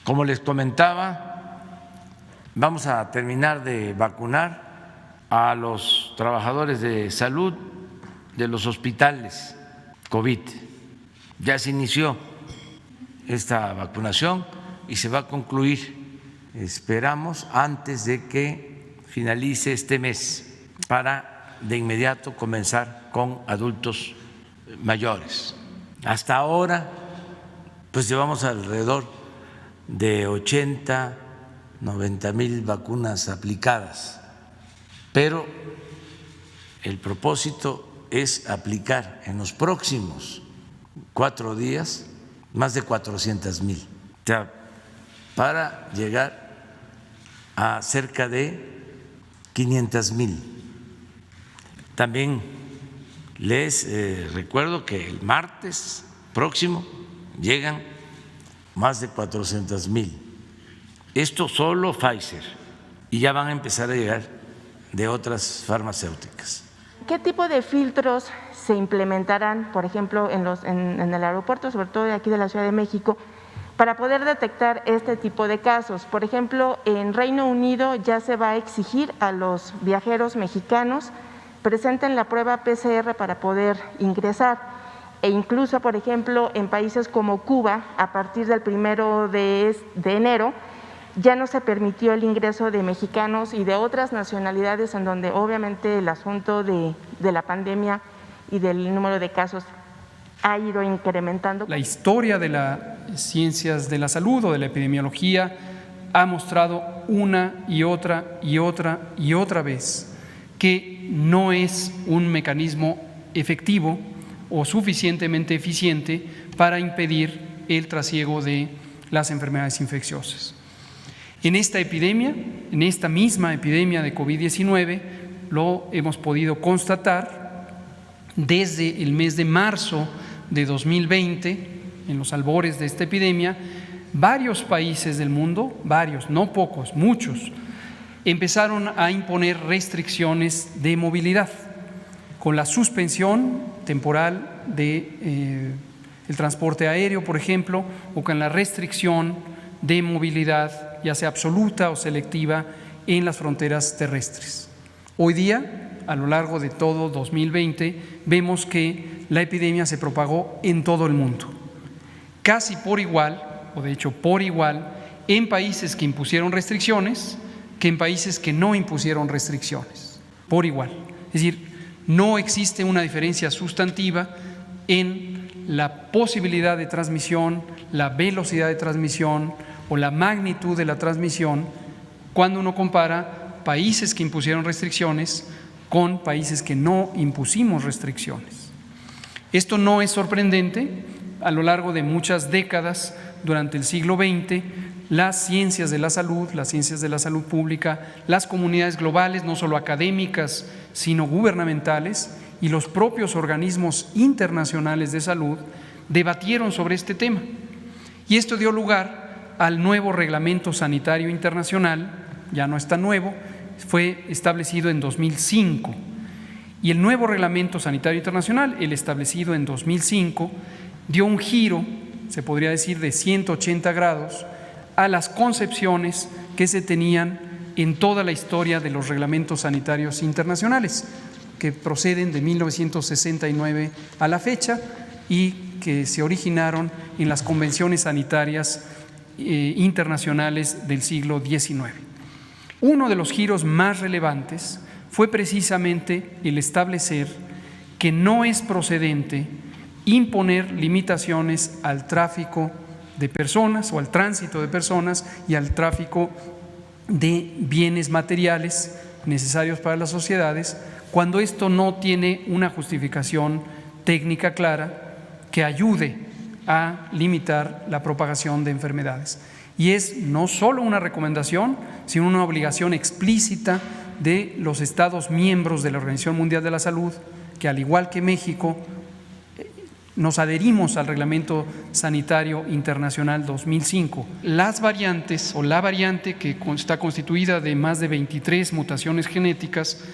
Como les comentaba, vamos a terminar de vacunar a los trabajadores de salud de los hospitales COVID. Ya se inició esta vacunación y se va a concluir, esperamos, antes de que finalice este mes, para de inmediato comenzar con adultos mayores. Hasta ahora, pues llevamos alrededor de 80, 90 mil vacunas aplicadas, pero el propósito es aplicar en los próximos 4 días más de 400,000, o sea, para llegar a cerca de 500,000. También les recuerdo que el martes próximo llegan más de 400,000. Esto solo Pfizer, y ya van a empezar a llegar de otras farmacéuticas. ¿Qué tipo de filtros se implementarán, por ejemplo, en el aeropuerto, sobre todo de aquí de la Ciudad de México, para poder detectar este tipo de casos? Por ejemplo, en Reino Unido ya se va a exigir a los viajeros mexicanos presenten la prueba PCR para poder ingresar, e incluso, por ejemplo, en países como Cuba, a partir del 1 de enero, ya no se permitió el ingreso de mexicanos y de otras nacionalidades, en donde obviamente el asunto de la pandemia y del número de casos ha ido incrementando. La historia de las ciencias de la salud o de la epidemiología ha mostrado una y otra y otra y otra vez que no es un mecanismo efectivo o suficientemente eficiente para impedir el trasiego de las enfermedades infecciosas. En esta epidemia, en esta misma epidemia de COVID-19, lo hemos podido constatar desde el mes de marzo de 2020, en los albores de esta epidemia, varios países del mundo, varios, no pocos, muchos, empezaron a imponer restricciones de movilidad, con la suspensión temporal de el transporte aéreo, por ejemplo, o con la restricción de movilidad, ya sea absoluta o selectiva, en las fronteras terrestres. Hoy día, a lo largo de todo 2020, vemos que la epidemia se propagó en todo el mundo, casi por igual, o de hecho por igual, en países que impusieron restricciones que en países que no impusieron restricciones, por igual. Es decir, no existe una diferencia sustantiva en la posibilidad de transmisión, la velocidad de transmisión o la magnitud de la transmisión cuando uno compara países que impusieron restricciones con países que no impusimos restricciones. Esto no es sorprendente. A lo largo de muchas décadas durante el siglo XX, las ciencias de la salud pública, las comunidades globales, no solo académicas, sino gubernamentales, y los propios organismos internacionales de salud debatieron sobre este tema. Y esto dio lugar al nuevo Reglamento Sanitario Internacional, ya no es tan nuevo, fue establecido en 2005. Y el nuevo Reglamento Sanitario Internacional, el establecido en 2005, dio un giro, se podría decir, de 180 grados a las concepciones que se tenían en toda la historia de los reglamentos sanitarios internacionales, que proceden de 1969 a la fecha y que se originaron en las convenciones sanitarias internacionales del siglo XIX. Uno de los giros más relevantes fue precisamente el establecer que no es procedente imponer limitaciones al tráfico de personas o al tránsito de personas y al tráfico de bienes materiales necesarios para las sociedades cuando esto no tiene una justificación técnica clara que ayude a limitar la propagación de enfermedades. Y es no solo una recomendación, sino una obligación explícita de los Estados miembros de la Organización Mundial de la Salud, que al igual que México, nos adherimos al Reglamento Sanitario Internacional 2005. Las variantes o la variante que está constituida de más de 23 mutaciones genéticas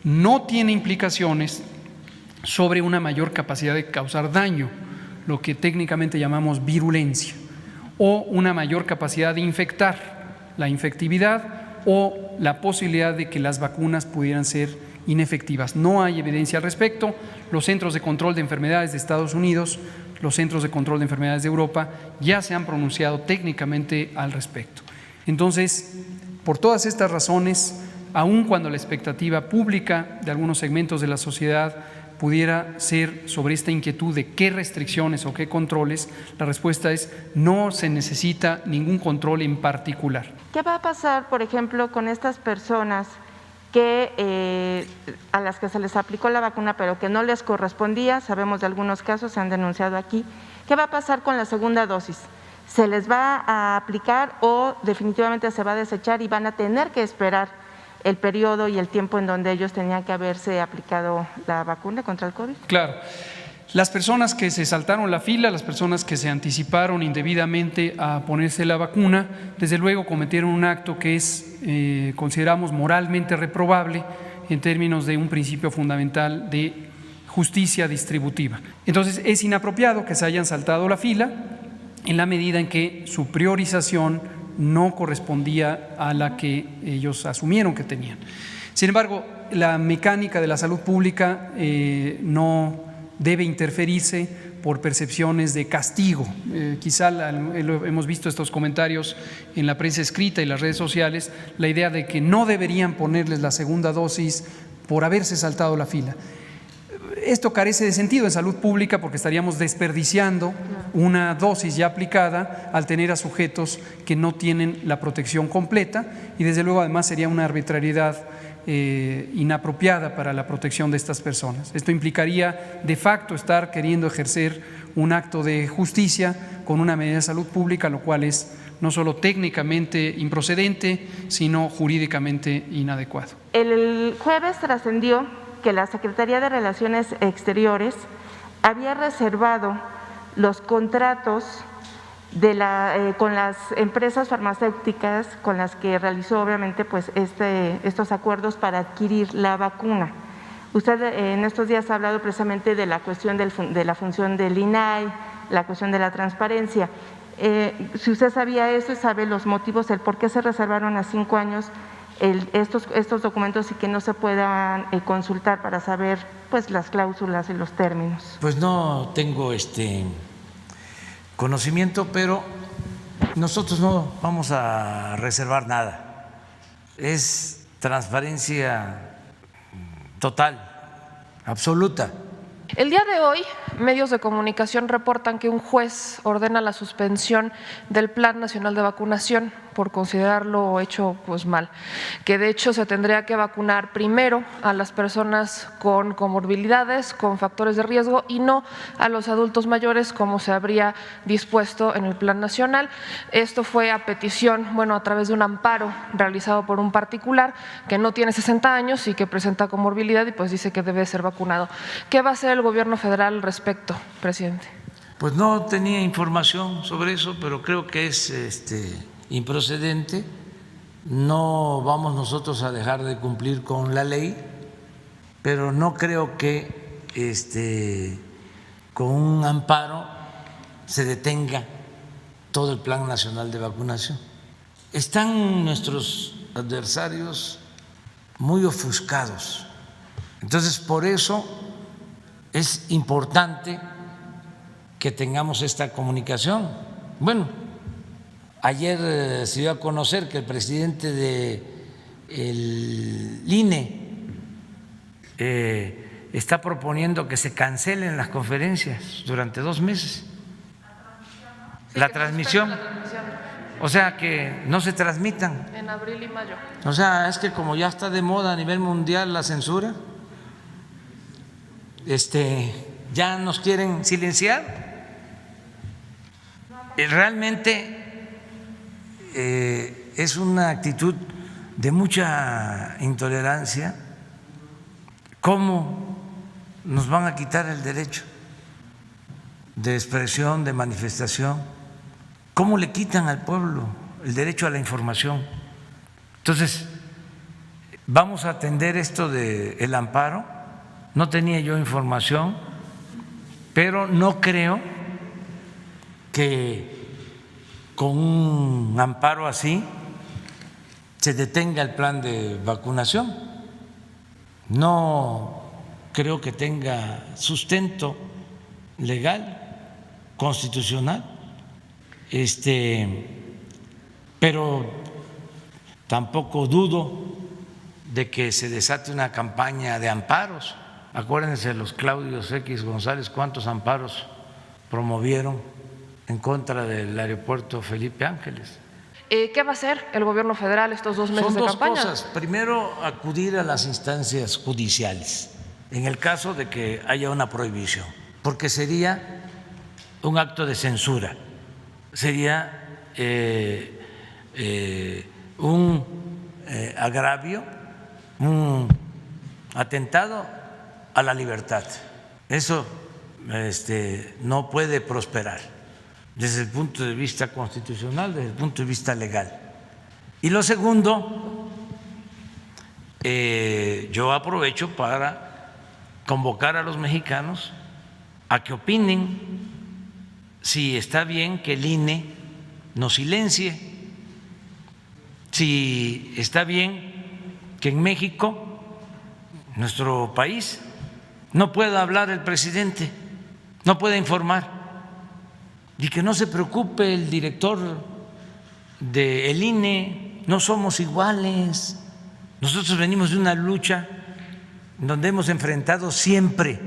no tiene implicaciones sobre una mayor capacidad de causar daño, lo que técnicamente llamamos virulencia, o una mayor capacidad de infectar, la infectividad o la posibilidad de que las vacunas pudieran ser inefectivas. No hay evidencia al respecto. Los Centros de Control de Enfermedades de Estados Unidos, los Centros de Control de Enfermedades de Europa ya se han pronunciado técnicamente al respecto. Entonces, por todas estas razones, aun cuando la expectativa pública de algunos segmentos de la sociedad pudiera ser sobre esta inquietud de qué restricciones o qué controles, la respuesta es no se necesita ningún control en particular. ¿Qué va a pasar, por ejemplo, con estas personas que a las que se les aplicó la vacuna pero que no les correspondía? Sabemos de algunos casos, se han denunciado aquí. ¿Qué va a pasar con la segunda dosis? ¿Se les va a aplicar o definitivamente se va a desechar y van a tener que esperar el periodo y el tiempo en donde ellos tenían que haberse aplicado la vacuna contra el COVID? Claro. Las personas que se saltaron la fila, las personas que se anticiparon indebidamente a ponerse la vacuna, desde luego cometieron un acto que es, consideramos moralmente reprobable en términos de un principio fundamental de justicia distributiva. Entonces, es inapropiado que se hayan saltado la fila en la medida en que su priorización no correspondía a la que ellos asumieron que tenían. Sin embargo, la mecánica de la salud pública no debe interferirse por percepciones de castigo. Quizá hemos visto estos comentarios en la prensa escrita y las redes sociales, la idea de que no deberían ponerles la segunda dosis por haberse saltado la fila. Esto carece de sentido en salud pública porque estaríamos desperdiciando una dosis ya aplicada al tener a sujetos que no tienen la protección completa y desde luego además sería una arbitrariedad inapropiada para la protección de estas personas. Esto implicaría de facto estar queriendo ejercer un acto de justicia con una medida de salud pública, lo cual es no solo técnicamente improcedente, sino jurídicamente inadecuado. El jueves trascendió que la Secretaría de Relaciones Exteriores había reservado los contratos con las empresas farmacéuticas con las que realizó obviamente pues estos acuerdos para adquirir la vacuna. Usted en estos días ha hablado precisamente de la cuestión de la función del INAI, la cuestión de la transparencia. Si usted sabía eso y sabe los motivos, el por qué se reservaron a 5 años estos documentos y que no se puedan consultar para saber pues las cláusulas y los términos. Pues no tengo conocimiento, pero nosotros no vamos a reservar nada. Es transparencia total, absoluta. El día de hoy, medios de comunicación reportan que un juez ordena la suspensión del Plan Nacional de Vacunación por considerarlo hecho pues mal, que de hecho se tendría que vacunar primero a las personas con comorbilidades, con factores de riesgo y no a los adultos mayores como se habría dispuesto en el Plan Nacional. Esto fue a petición, a través de un amparo realizado por un particular que no tiene 60 años y que presenta comorbilidad y pues dice que debe ser vacunado. ¿Qué va a hacer el gobierno federal al respecto, presidente? Pues no tenía información sobre eso, pero creo que es improcedente. No vamos nosotros a dejar de cumplir con la ley, pero no creo que con un amparo se detenga todo el Plan Nacional de Vacunación. Están nuestros adversarios muy ofuscados. Entonces, por eso es importante que tengamos esta comunicación. Ayer se dio a conocer que el presidente del INE está proponiendo que se cancelen las conferencias durante 2 meses. La transmisión. O sea, que no se transmitan. En abril y mayo. O sea, es que como ya está de moda a nivel mundial la censura, ya nos quieren silenciar. Realmente es una actitud de mucha intolerancia. ¿Cómo nos van a quitar el derecho de expresión, de manifestación? ¿Cómo le quitan al pueblo el derecho a la información? Entonces, vamos a atender esto del amparo. No tenía yo información, pero no creo que con un amparo así se detenga el plan de vacunación. No creo que tenga sustento legal, constitucional, pero tampoco dudo de que se desate una campaña de amparos. Acuérdense los Claudios X González, cuántos amparos promovieron en contra del aeropuerto Felipe Ángeles. ¿Qué va a hacer el gobierno federal estos 2 meses Son de dos campaña? cosas. Primero, acudir a las instancias judiciales en el caso de que haya una prohibición, porque sería un acto de censura, sería un agravio, un atentado a la libertad. Eso no puede prosperar desde el punto de vista constitucional, desde el punto de vista legal. Y lo segundo, yo aprovecho para convocar a los mexicanos a que opinen si está bien que el INE nos silencie, si está bien que en México, nuestro país, no pueda hablar el presidente, no pueda informar, y que no se preocupe el director del INE. No somos iguales. Nosotros venimos de una lucha donde hemos enfrentado siempre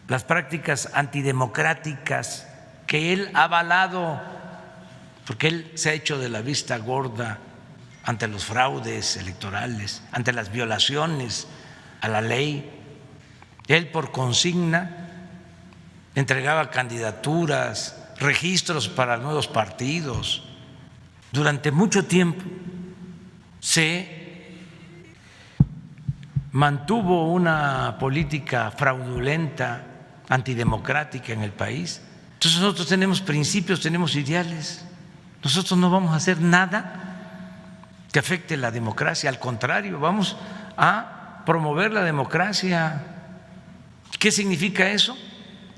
las prácticas antidemocráticas que él ha avalado, porque él se ha hecho de la vista gorda ante los fraudes electorales, ante las violaciones a la ley. Él, por consigna, entregaba candidaturas, registros para nuevos partidos. Durante mucho tiempo se mantuvo una política fraudulenta, antidemocrática en el país. Entonces nosotros tenemos principios, tenemos ideales. Nosotros no vamos a hacer nada que afecte la democracia, al contrario, vamos a promover la democracia. ¿Qué significa eso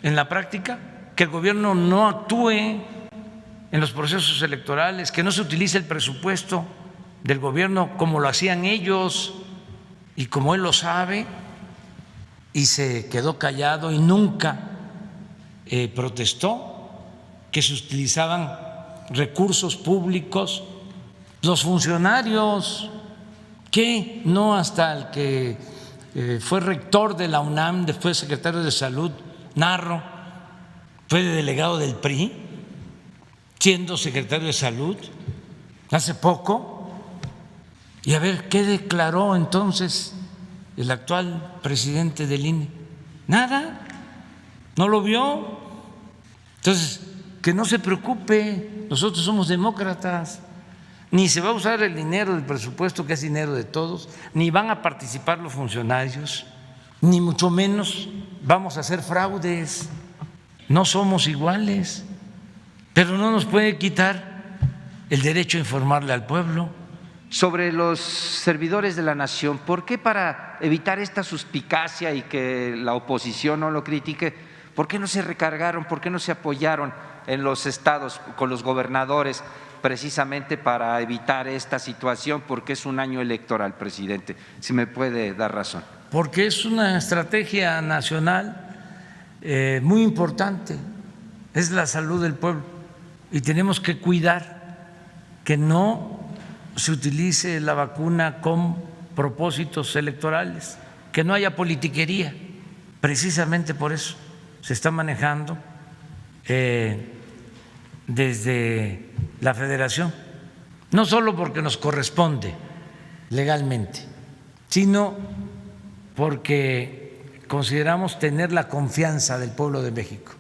en la práctica? Que el gobierno no actúe en los procesos electorales, que no se utilice el presupuesto del gobierno como lo hacían ellos y como él lo sabe, y se quedó callado y nunca protestó que se utilizaban recursos públicos. Los funcionarios, que no, hasta el que fue rector de la UNAM, después secretario de Salud, Narro, fue delegado del PRI, siendo secretario de Salud hace poco. Y a ver, ¿qué declaró entonces el actual presidente del INE? Nada, no lo vio. Entonces, que no se preocupe, nosotros somos demócratas. Ni se va a usar el dinero del presupuesto, que es dinero de todos, ni van a participar los funcionarios, ni mucho menos vamos a hacer fraudes. No somos iguales, pero no nos puede quitar el derecho a informarle al pueblo. Sobre los servidores de la nación, ¿por qué, para evitar esta suspicacia y que la oposición no lo critique, por qué no se recargaron, por qué no se apoyaron en los estados con los gobernadores precisamente para evitar esta situación? Porque es un año electoral, presidente, si me puede dar razón. Porque es una estrategia nacional muy importante, es la salud del pueblo, y tenemos que cuidar que no se utilice la vacuna con propósitos electorales, que no haya politiquería. Precisamente por eso se está manejando desde la Federación, no solo porque nos corresponde legalmente, sino porque consideramos tener la confianza del pueblo de México.